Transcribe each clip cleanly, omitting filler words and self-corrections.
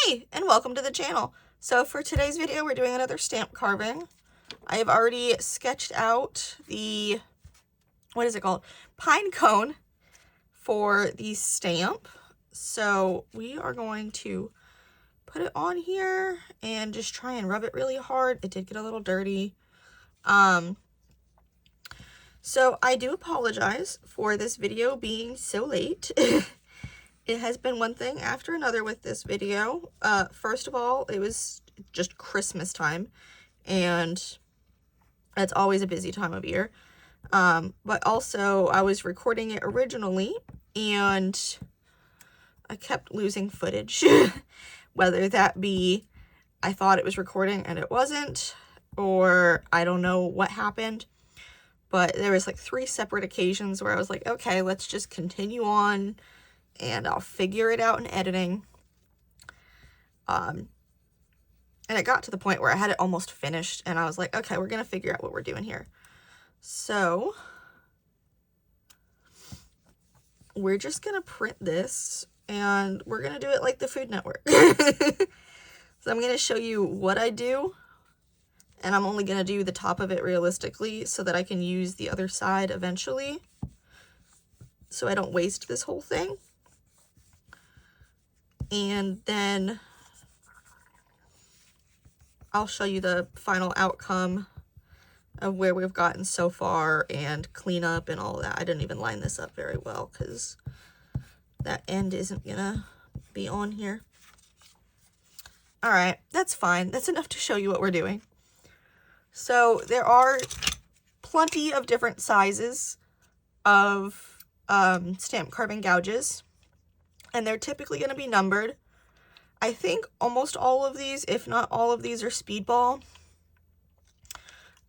Hey, and welcome to the channel. So for today's video, we're doing another stamp carving. I have already sketched out the, what is it called? Pinecone for the stamp. So we are going to put it on here and just try and rub it really hard. It did get a little dirty. So I do apologize for this video being so late. It has been one thing after another with this video. First of all, it was just Christmas time, and it's always a busy time of year. But also, I was recording it originally, and I kept losing footage. Whether that be I thought it was recording and it wasn't, or I don't know what happened. But there was like 3 separate occasions where I was like, okay, let's just continue on and I'll figure it out in editing. And it got to the point where I had it almost finished and I was like, okay, we're going to figure out what we're doing here. So we're just going to print this and we're going to do it like the Food Network. So I'm going to show you what I do, and I'm only going to do the top of it realistically so that I can use the other side eventually, so I don't waste this whole thing. And then I'll show you the final outcome of where we've gotten so far and clean up and all that. I didn't even line this up very well because that end isn't gonna be on here. All right, that's fine. That's enough to show you what we're doing. So there are plenty of different sizes of stamp carving gouges, and they're typically going to be numbered. I think almost all of these, if not all of these, are speedball.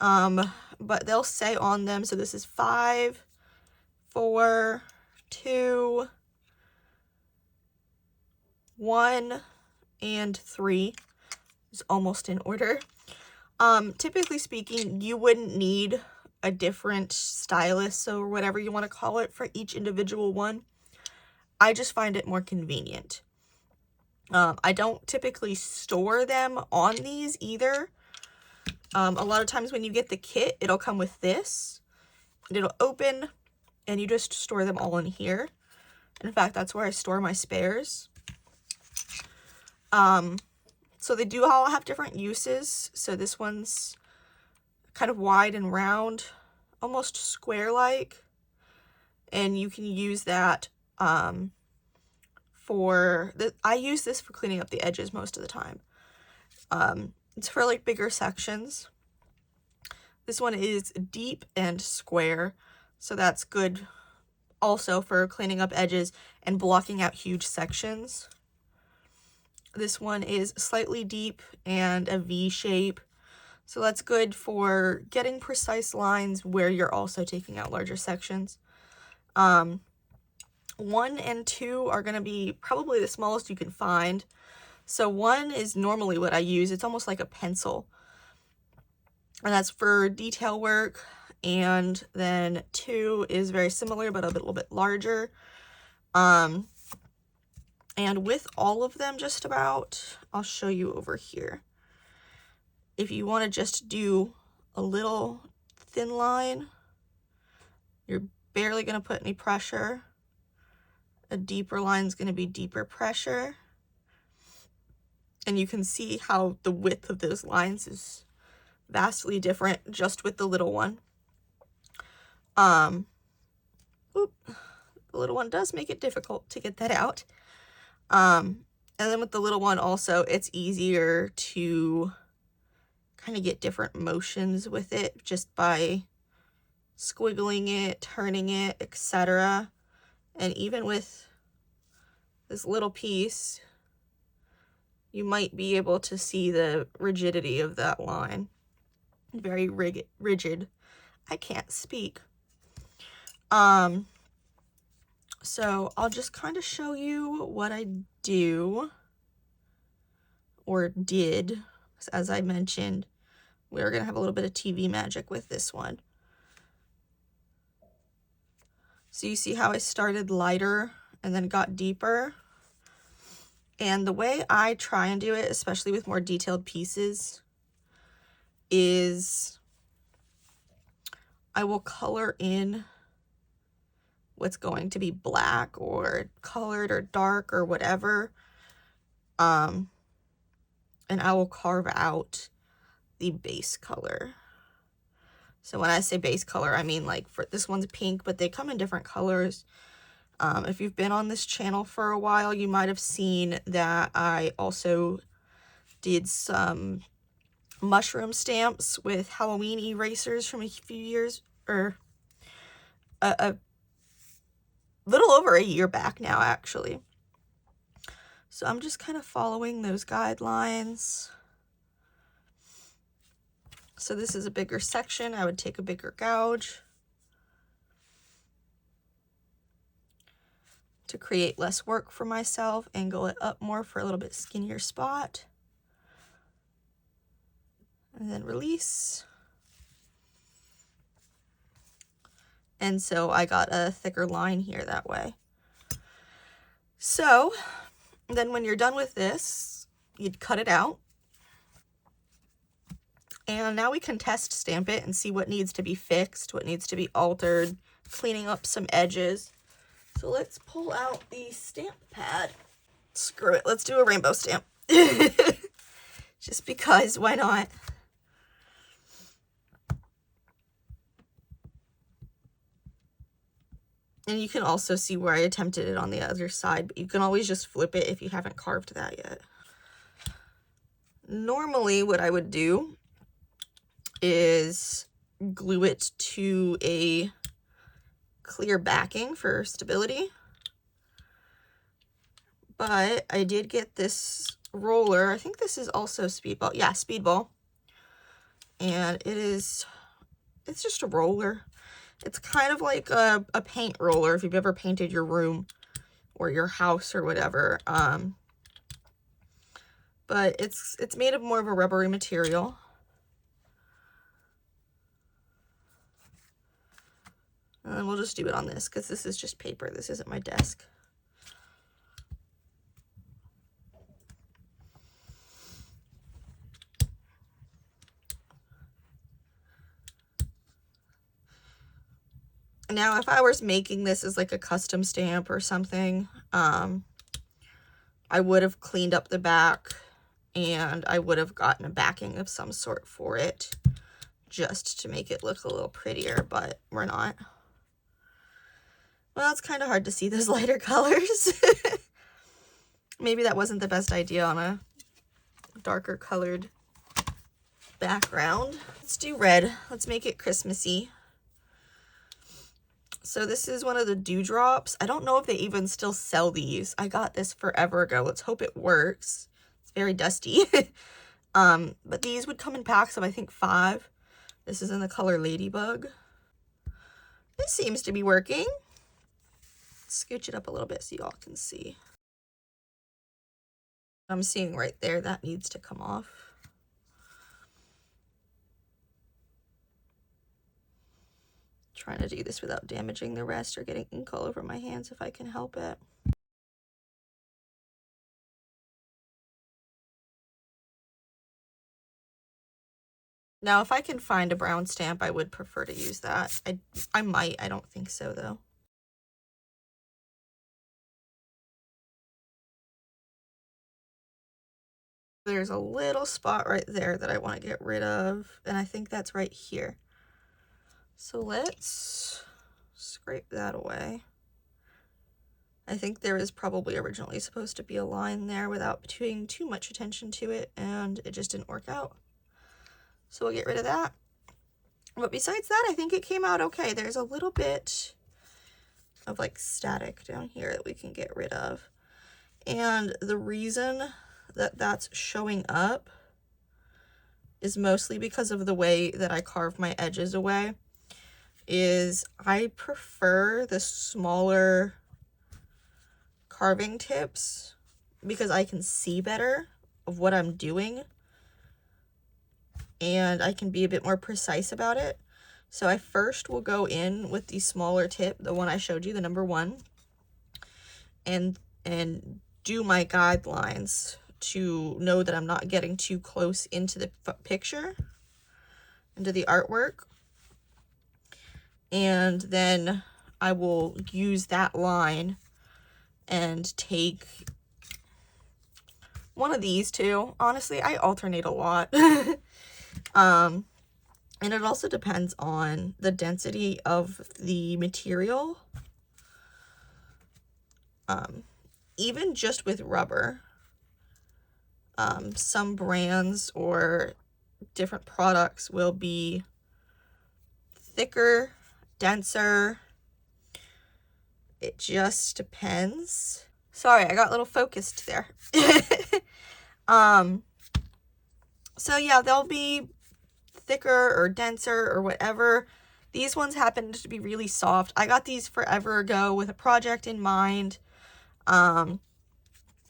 But they'll say on them, so this is 5, 4, 2, 1, and 3. It's almost in order. Typically speaking, you wouldn't need a different stylus or whatever you want to call it for each individual one. I just find it more convenient. I don't typically store them on these either. A lot of times when you get the kit, it'll come with this. It'll open, and you just store them all in here. In fact, that's where I store my spares. So they do all have different uses. So this one's kind of wide and round, almost square-like. And you can use that I use this for cleaning up the edges most of the time. It's for like bigger sections. This one is deep and square, so that's good also for cleaning up edges and blocking out huge sections. This one is slightly deep and a V shape, so that's good for getting precise lines where you're also taking out larger sections. 1 and 2 are going to be probably the smallest you can find. So 1 is normally what I use. It's almost like a pencil, and that's for detail work. And then 2 is very similar but a little bit larger. And with all of them just about, I'll show you over here. If you want to just do a little thin line, you're barely going to put any pressure. A deeper line is going to be deeper pressure. And you can see how the width of those lines is vastly different just with the little one. The little one does make it difficult to get that out. And then with the little one also, it's easier to kind of get different motions with it just by squiggling it, turning it, etc. And even with this little piece, you might be able to see the rigidity of that line. Very rigid. I can't speak. So I'll just kind of show you what I do, or did, as I mentioned. We're going to have a little bit of TV magic with this one. So you see how I started lighter and then got deeper? And the way I try and do it, especially with more detailed pieces, is I will color in what's going to be black or colored or dark or whatever. And I will carve out the base color. So when I say base color, I mean like for this one's pink, but they come in different colors. If you've been on this channel for a while, you might have seen that I also did some mushroom stamps with Halloween erasers from a few years, or a little over a year back now, actually. So I'm just kind of following those guidelines. So this is a bigger section. I would take a bigger gouge to create less work for myself, angle it up more for a little bit skinnier spot, and then release. And so I got a thicker line here that way. So then when you're done with this, you'd cut it out. And now we can test stamp it and see what needs to be fixed, what needs to be altered, cleaning up some edges. So let's pull out the stamp pad. Screw it, let's do a rainbow stamp. Just because, why not? And you can also see where I attempted it on the other side, but you can always just flip it if you haven't carved that yet. Normally what I would do is glue it to a clear backing for stability. But I did get this roller. I think this is also Speedball. Yeah, Speedball. And it's just a roller. It's kind of like a paint roller if you've ever painted your room or your house or whatever. But it's made of more of a rubbery material. And we'll just do it on this because this is just paper. This isn't my desk. Now, if I was making this as like a custom stamp or something, I would have cleaned up the back and I would have gotten a backing of some sort for it just to make it look a little prettier, but we're not. Well, it's kind of hard to see those lighter colors. Maybe that wasn't the best idea on a darker colored background. Let's do red. Let's make it Christmassy. So this is one of the dewdrops. I don't know if they even still sell these. I got this forever ago. Let's hope it works. It's very dusty. But these would come in packs of, I think, 5. This is in the color Ladybug. This seems to be working. Scooch it up a little bit so y'all can see. I'm seeing right there that needs to come off. Trying to do this without damaging the rest or getting ink all over my hands if I can help it. Now, if I can find a brown stamp, I would prefer to use that. I might. I don't think so, though. There's a little spot right there that I want to get rid of, and I think that's right here. So let's scrape that away. I think there is probably originally supposed to be a line there without paying too much attention to it, and it just didn't work out. So we'll get rid of that. But besides that, I think it came out okay. There's a little bit of like static down here that we can get rid of. And the reason that that's showing up is mostly because of the way that I carve my edges away. Is I prefer the smaller carving tips because I can see better of what I'm doing and I can be a bit more precise about it. So I first will go in with the smaller tip, the one I showed you, the number 1, and do my guidelines to know that I'm not getting too close into the picture, into the artwork. And then I will use that line and take one of these two. Honestly, I alternate a lot. And it also depends on the density of the material. Even just with rubber, some brands or different products will be thicker, denser. It just depends. Sorry, I got a little focused there. So yeah, they'll be thicker or denser or whatever. These ones happen to be really soft. I got these forever ago with a project in mind, that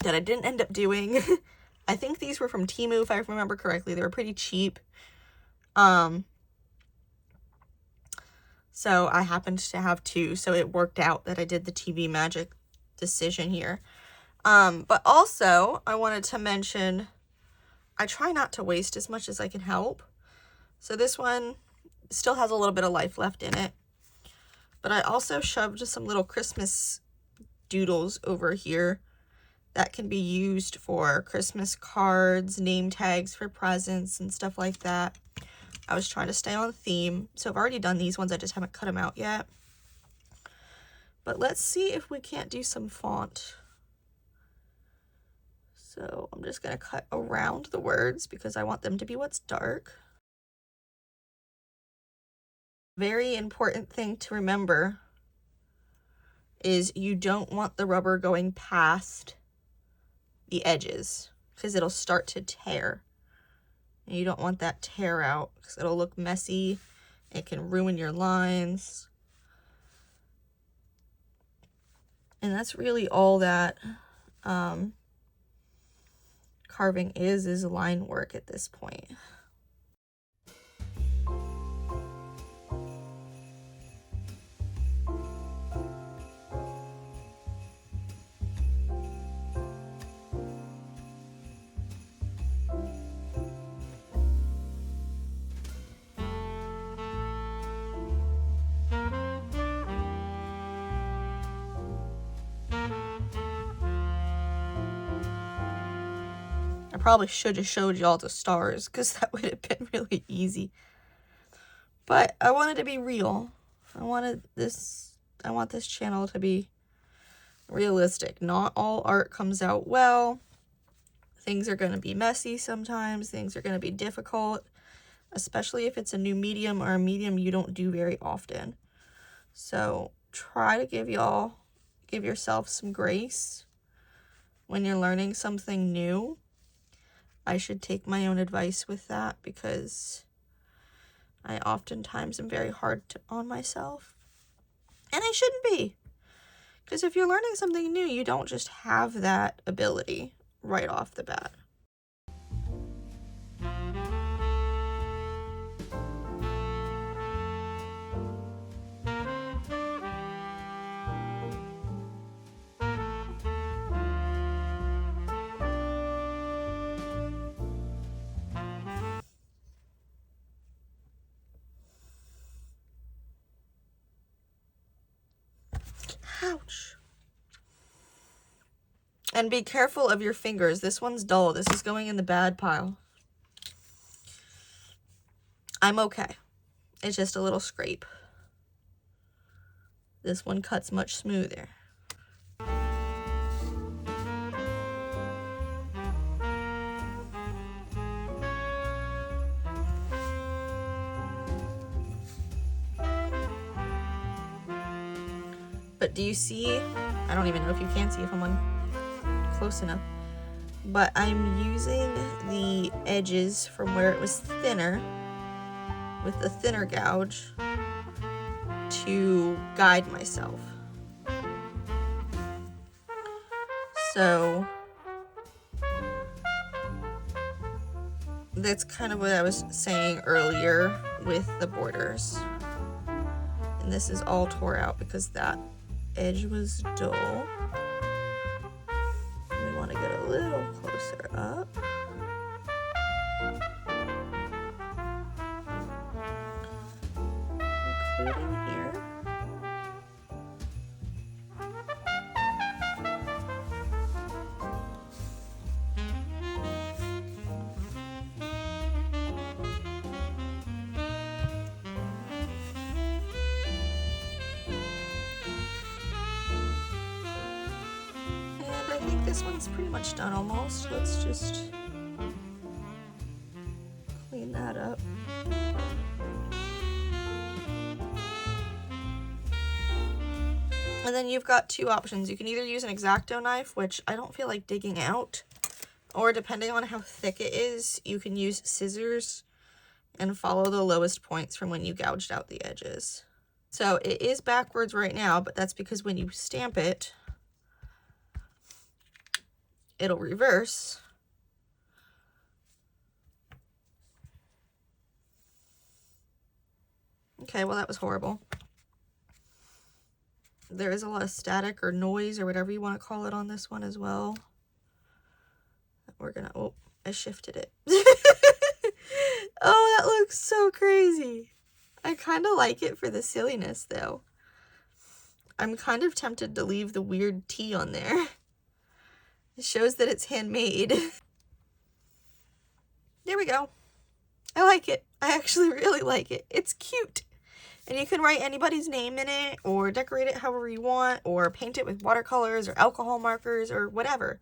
I didn't end up doing. I think these were from Temu, if I remember correctly. They were pretty cheap. So I happened to have two, so it worked out that I did the TV Magic decision here. But also, I wanted to mention, I try not to waste as much as I can help. So this one still has a little bit of life left in it. But I also shoved some little Christmas doodles over here that can be used for Christmas cards, name tags for presents, and stuff like that. I was trying to stay on theme, so I've already done these ones, I just haven't cut them out yet. But let's see if we can't do some font. So I'm just going to cut around the words because I want them to be what's dark. Very important thing to remember is you don't want the rubber going past the edges because it'll start to tear. And you don't want that tear out because it'll look messy. It can ruin your lines. And that's really all that carving is line work at this point. I probably should have showed y'all the stars because that would have been really easy. But I wanted to be real. I want this channel to be realistic. Not all art comes out well. Things are going to be messy sometimes. Things are going to be difficult, especially if it's a new medium or a medium you don't do very often. So try to give yourself some grace when you're learning something new. I should take my own advice with that because I oftentimes am very hard on myself. And I shouldn't be. Because if you're learning something new, you don't just have that ability right off the bat. Ouch. And be careful of your fingers. This one's dull. This is going in the bad pile. I'm okay. It's just a little scrape. This one cuts much smoother. But do you see? I don't even know if you can see if I'm on close enough. But I'm using the edges from where it was thinner with the thinner gouge to guide myself. So that's kind of what I was saying earlier with the borders. And this is all tore out because that edge was dull. Let me including here. And I think this one's pretty much done almost. Let's just clean that up. And then you've got two options. You can either use an X-Acto knife, which I don't feel like digging out, or depending on how thick it is, you can use scissors and follow the lowest points from when you gouged out the edges. So it is backwards right now, but that's because when you stamp it, it'll reverse. Okay, well that was horrible. There is a lot of static or noise or whatever you want to call it on this one as well. We're gonna, oh, I shifted it. Oh, that looks so crazy. I kind of like it for the silliness though. I'm kind of tempted to leave the weird T on there. It shows that it's handmade. There we go. I like it. I actually really like it. It's cute. And you can write anybody's name in it, or decorate it however you want, or paint it with watercolors or alcohol markers or whatever.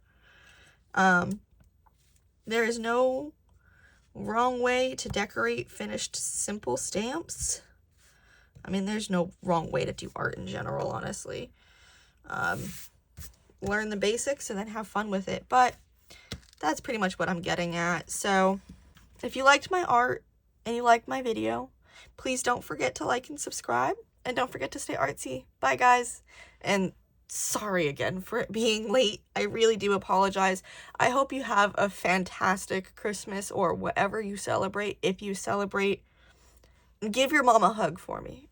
There is no wrong way to decorate finished simple stamps. I mean, there's no wrong way to do art in general, honestly. Learn the basics and then have fun with it. But that's pretty much what I'm getting at. So if you liked my art and you liked my video, please don't forget to like and subscribe, and don't forget to stay artsy. Bye, guys. And sorry again for it being late. I really do apologize. I hope you have a fantastic Christmas or whatever you celebrate. If you celebrate, give your mom a hug for me.